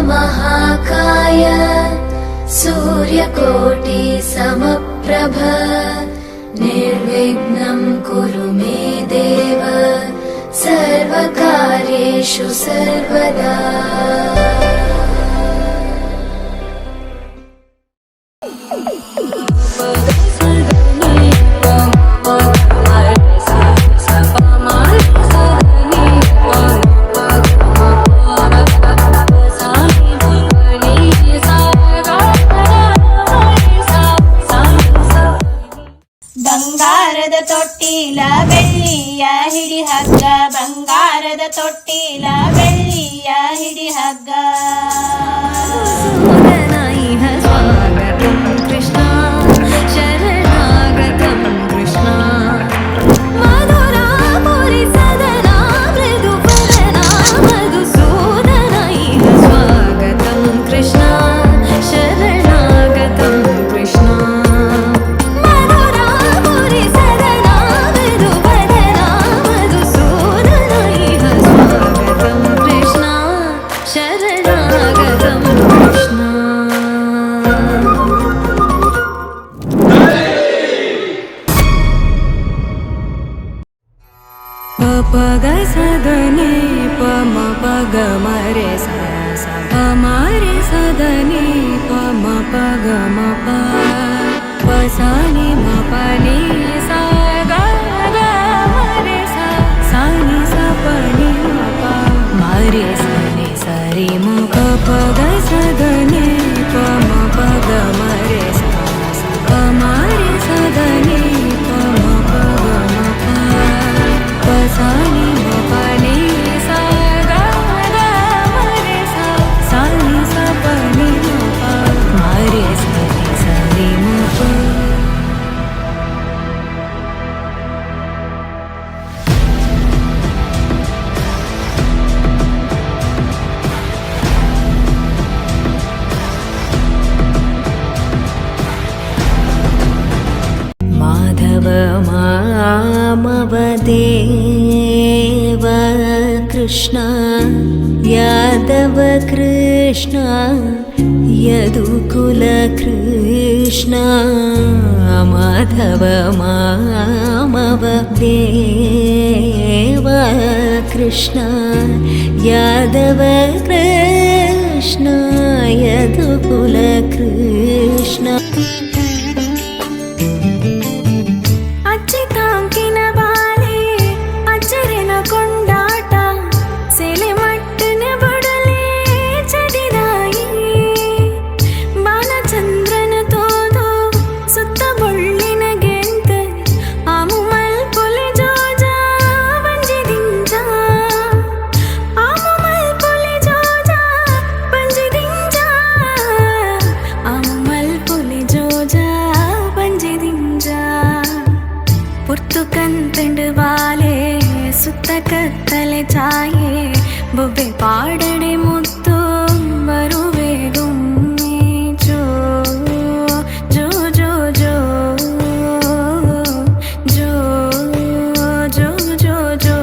महाकाय सूर्यकोटि समप्रभ निर्विघ्नं कुरु मे देव सर्वकार्येषु सर्वदा। ಬಂಗಾರದ ತೊಟ್ಟಿಲ ಬೆಳ್ಳಿಯ ಹಿಡಿ ಹಗ್ಗ, ಬಂಗಾರದ ತೊಟ್ಟಿಲ ಬೆಳ್ಳಿಯ ಹಿಡಿ ಹಗ್ಗ. ಸ್ವಾಗತಂ ಕೃಷ್ಣ ಶರಣಾಗತಂ ಕೃಷ್ಣ ಮಧುರಾಪುರಿ ಸದನ ಮೃದು ಪದನ ಮಧುಸೂದನ ಇಹ ಸ್ವಾಗತಂ ಕೃಷ್ಣ ಶರಣಾಗತಂ ಕೃಷ್ಣ. पग सदने पम पग मरे सा सा मरे सदने पम पग म प पसानी म पनी सा गा गा मरे सा सानी सा पनी म प मरे सने सरी म पग सदने पम पग मरे सा सा मरे सदने पम पग म प पसानी म पनी सा गा गा मरे सा सानी सा पनी म प मरे सनी सरी म प. माधव मामव देव कृष्ण यादव कृष्ण यदुकुल कृष्ण. माधव मामव देव कृष्ण यादव कृष्ण यदुकुल कृष्ण. ಕತ್ತಲೆ ಛಾಯೆ ಬೊಬ್ಬೆ ಪಾಡಡೆ ಮುತ್ತು ಬರುವೆ ಗುಮ್ಮೆ ಜೋ ಜೋ ಜೋ ಜೋ ಜೋ ಜೋ ಜೋ ಜೋ.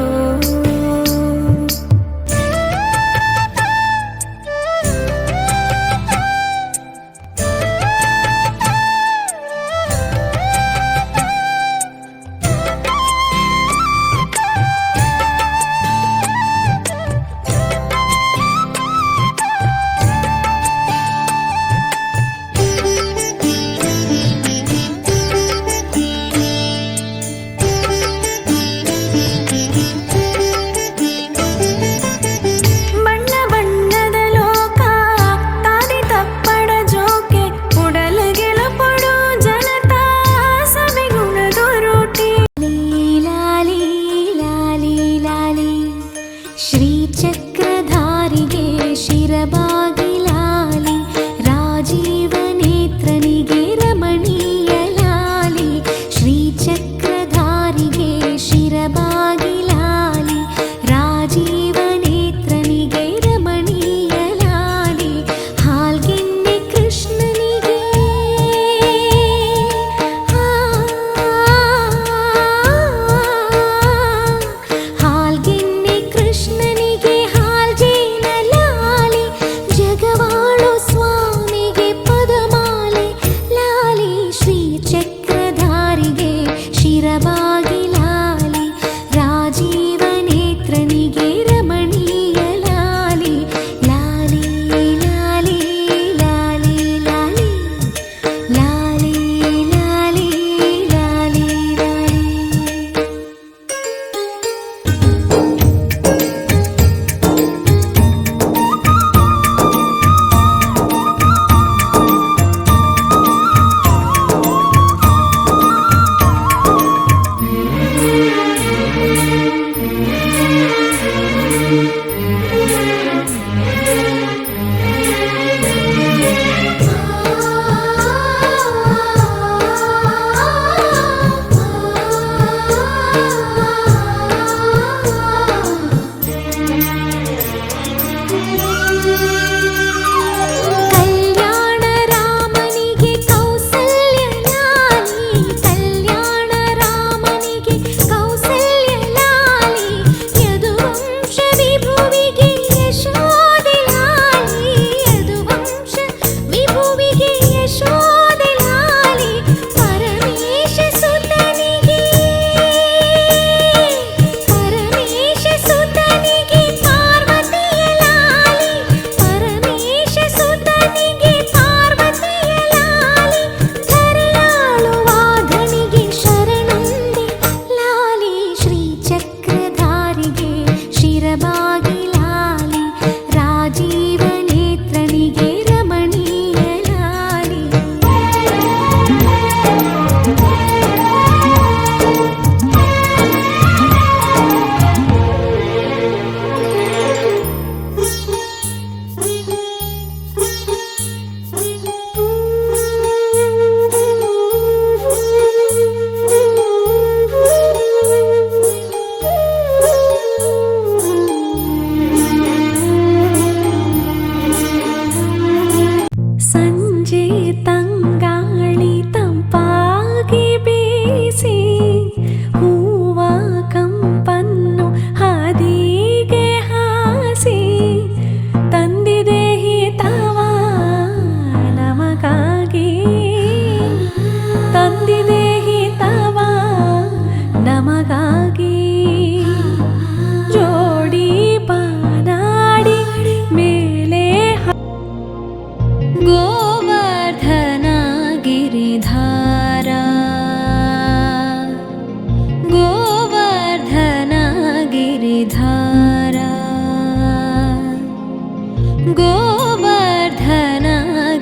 गोवर्धन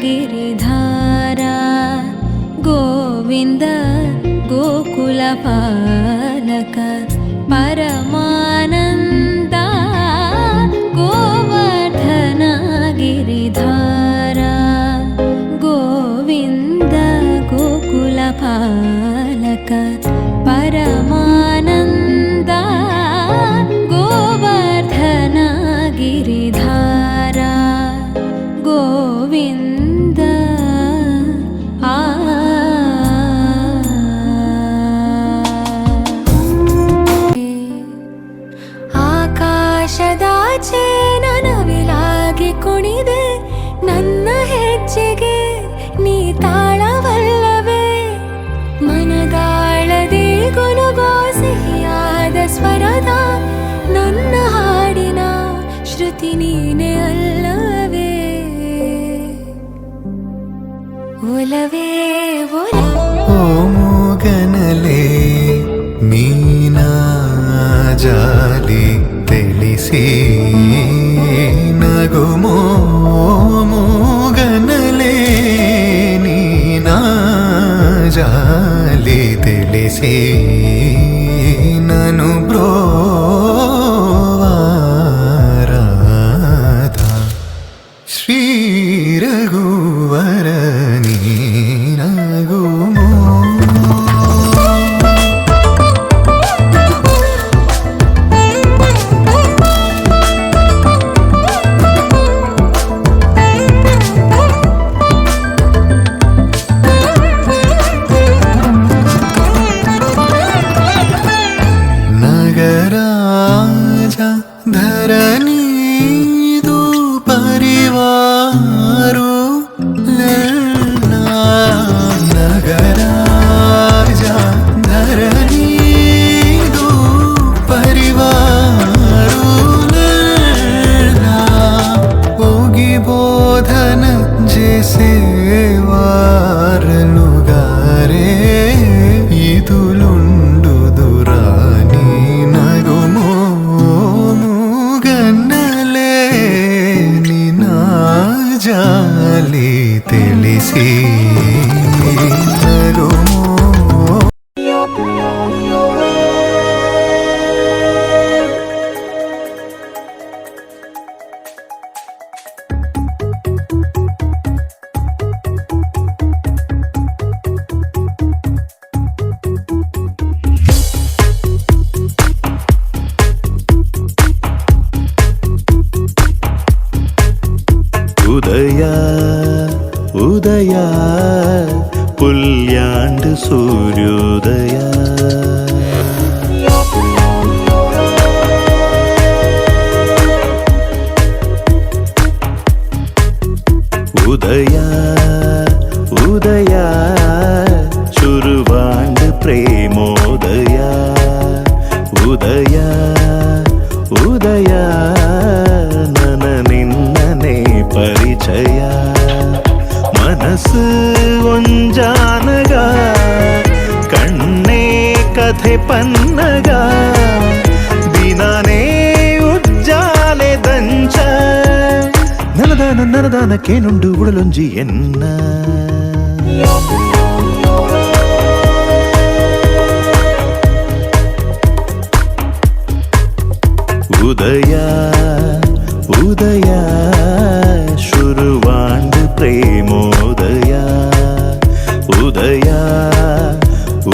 गिरिधारा गोविन्द गोकुलपालक परमानन्दा गोवर्धन गिरिधारा गोविन्द गोकुलपालक परमानन्दा गोवर्धन गिरिधारा गोविन्द ಆಕಾಶದಾಚೆ ನನವಿಲಾಗಿ ಕುಣಿದೆ ನನ್ನ ಹೆಜ್ಜೆಗೆ ನೀ ತಾಳವಲ್ಲವೇ ಮನದಾಳದೆ ಗುನುಗೋ ಸಿಹಿಯಾದ ಸ್ವರದ ನನ್ನ ಹಾಡಿನ ಶ್ರುತಿ ನೀನೆ ಅಲ್ಲವೇ ಒಲವೇ ಓ ಮೂಗನಲೆ ಮೀನಾ ಜಾಲಿ ತಿಳಿಸಿ ನಗುಮೋ ಮೂಗನಲೆ ನೀನಾ ಜಾಲಿ ತಿಳಿಸಿ ನನು ಬ್ರೋವಾರಾಧ ಶ್ರೀ ರಘುವರ ನೀನಗುಮೋ ನಗರಾಜ ಧರಣಿದು ಪರಿವಾರು ನಗರಾಜ ಧರಣಿದು ಪರಿವಾರು ಹೋಗಿ ಬೋಧನ ಜೇಸೇವಾರಲುಗಾರೆ ಇದುಲುಂಡು ದುರಾನಿ ನಗುಮೋ ಮೂಗನ್ನಲೆ ನಿನ ಜಾಲಿ ತಿಳಿಸಿ ನಗುಮೋ ಉದಯ ಉದಯ ಪುಲ್ಯಾಂಡ್ ಸೂರ್ಯೋದಯ ಉದಯ ಉದಯ ಶುರುವಾಂಡ್ ಪ್ರೇಮೋದಯ ಉದಯ ಉದಯ ನನ ನಿನ್ನನೆ ಪರಿಚಯ ಮನಸ್ಸು ಒಂಜಾನಗ ಕಣ್ಣೇ ಕಥೆ ಪನ್ನಗ ದಿನಾನೇ ಉಜ್ಜಾಲೆ ದಂಚ ನನದಾನಕ್ಕೇನುಂಡು ಉಡಲೊಂಜಿ ಎನ್ನ ಉದಯ ಉದಯ ಶುರುವಾಂಡ್ ಪ್ರೇಮೋದಯ ಉದಯ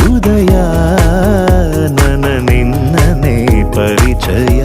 ಉದಯ ನನ ನಿನ್ನನೆ ಪರಿಚಯ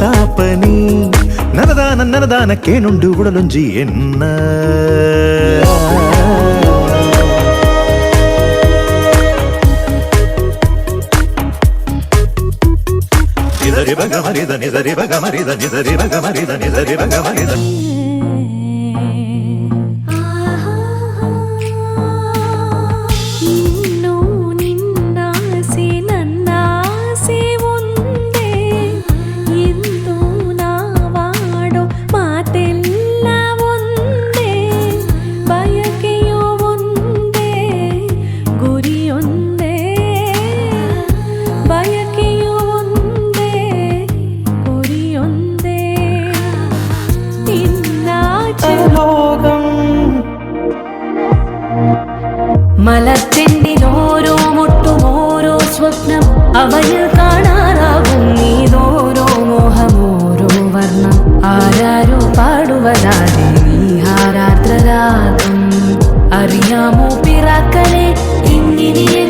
ತಾಪನಿ ನನದಾನಕ್ಕೇನುಂಡು ಉಡಲೊಂಜಿ ಎನ್ನ ನಿದರಿ ಬಗ ಮರಿದ ನಿದರಿ ಬಗ ಮರಿದ ನಿದರಿ ಬಗ ಮರಿದ ನಿದರಿ ಬಗ ಮರಿದ ಇನ್ನು ನಿನ್ನಾಸೆ ನನ್ನಾಸೆ ಒಂದೇ ಎಂದು ನಾವಾಡೋ ಮಾತೆಲ್ಲ ಒಂದೇ ಬಯಕೆಯೋ ಒಂದೇ ಗುರಿಯೊಂದೇ ಬಯಕೆಯೋ ಒಂದೇ ಗುರಿಯೊಂದೇ ഇന്നാച്ച് മലത്തിൻ്റെ ഓരോ മുട്ടും ഓരോ സ്വപ്നം അവയിൽ കാണാറാകും നീതോരോ മോഹം ഓരോ വർണ്ണം ആരാരോ പാടുവതാതെ നീഹാരാർദ്രരാഗം അറിയാമോ പിറാക്കലെ ഇങ്ങിനിയെ